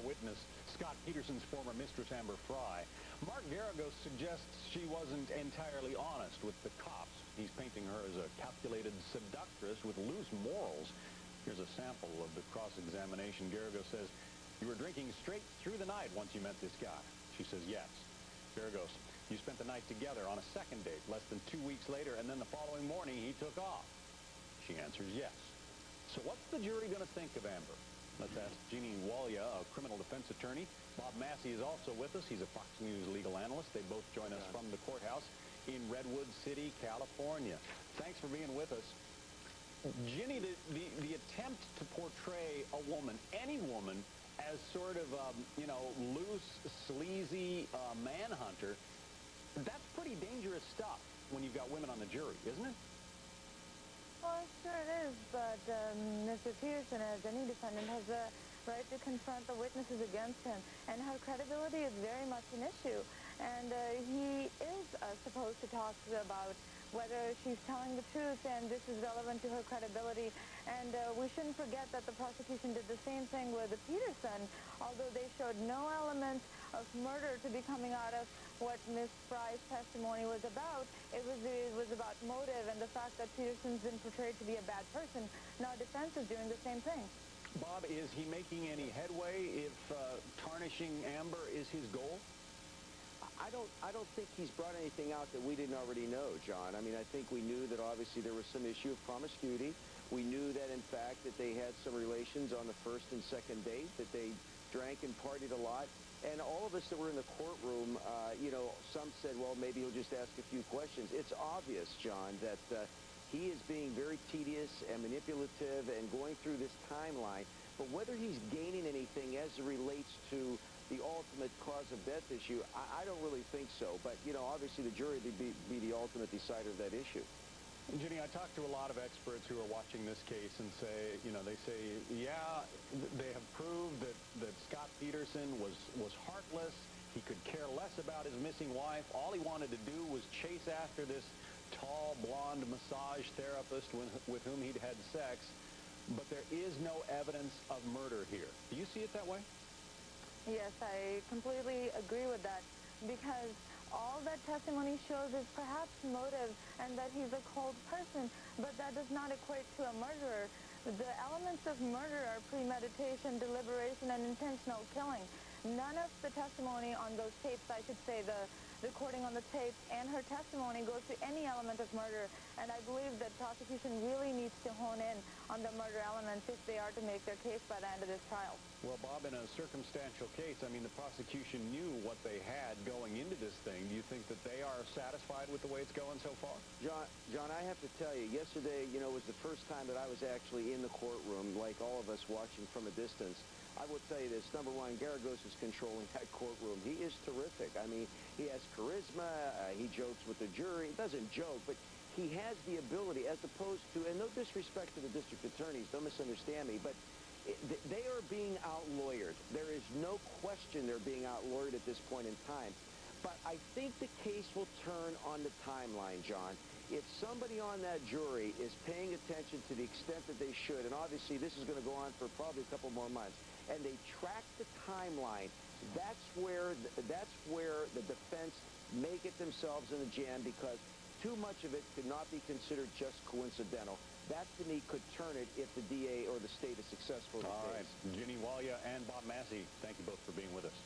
witness, Scott Peterson's former mistress, Amber Fry. Mark Garagos suggests she wasn't entirely honest with the cops. He's painting her as a calculated seductress with loose morals. Here's a sample of the cross-examination. Garagos says, "You were drinking straight through the night once you met this guy." She says, "Yes." Garagos, "You spent the night together on a second date less than 2 weeks later, and then the following morning he took off." She answers, "Yes." So what's the jury going to think of Amber? Let's ask Ginny, Walia, a criminal defense attorney. Bob Massey is also with us. He's a Fox News legal analyst. They both join us from the courthouse in Redwood City, California. Thanks for being with us. Ginny, the attempt to portray a woman, any woman, as sort of, loose, sleazy manhunter, that's pretty dangerous stuff when you've got women on the jury, isn't it? Well, sure it is, but Mr. Peterson, as any defendant, has a right to confront the witnesses against him, and her credibility is very much an issue. And he is supposed to talk about whether she's telling the truth, and this is relevant to her credibility. And we shouldn't forget that the prosecution did the same thing with Peterson, although they showed no element of murder to be coming out of what Ms. Fry's testimony was about. It was about motive and the fact that Peterson's been portrayed to be a bad person. Now defense is doing the same thing. Bob, is he making any headway if tarnishing Amber is his goal? I don't think he's brought anything out that we didn't already know, John. I mean, I think we knew that obviously there was some issue of promiscuity. We knew that, in fact, that they had some relations on the first and second date, that they drank and partied a lot. And all of us that were in the courtroom, some said, well, maybe he'll just ask a few questions. It's obvious, John, that he is being very tedious and manipulative and going through this timeline. But whether he's gaining anything as it relates to the ultimate cause of death issue, I don't really think so. But, obviously the jury would be the ultimate decider of that issue. Ginny, I talked to a lot of experts who are watching this case and say, they say, yeah, they have proved that Scott Peterson was heartless. He could care less about his missing wife. All he wanted to do was chase after this tall, blonde massage therapist with whom he'd had sex. But there is no evidence of murder here. Do you see it that way? Yes, I completely agree with that, because all that testimony shows is perhaps motive and that he's a cold person, but that does not equate to a murderer. The elements of murder are premeditation, deliberation, and intentional killing. None of the testimony on those tapes, I should say, the recording on the tapes and her testimony goes to any element of murder, and I believe that prosecution really needs to hone in on the murder elements if they are to make their case by the end of this trial. Well, Bob, in a circumstantial case, I mean, the prosecution knew what they had going into this thing. Do you think that they are satisfied with the way it's going so far? John, I have to tell you, yesterday, was the first time that I was actually in the courtroom, like all of us watching from a distance. I will tell you this. Number one, Garagos is controlling that courtroom. He is terrific. I mean, he has charisma. He jokes with the jury. He doesn't joke, but he has the ability, as opposed to, and no disrespect to the district attorneys, don't misunderstand me, but they are being out-lawyered. There is no question they're being out-lawyered at this point in time. But I think the case will turn on the timeline, John. If somebody on that jury is paying attention to the extent that they should, and obviously this is going to go on for probably a couple more months, and they track the timeline, that's where the defense may get themselves in a jam, because too much of it could not be considered just coincidental. That, to me, could turn it if the DA or the state is successful in the case. All right. Ginny, Walia, and Bob Massey, thank you both for being with us.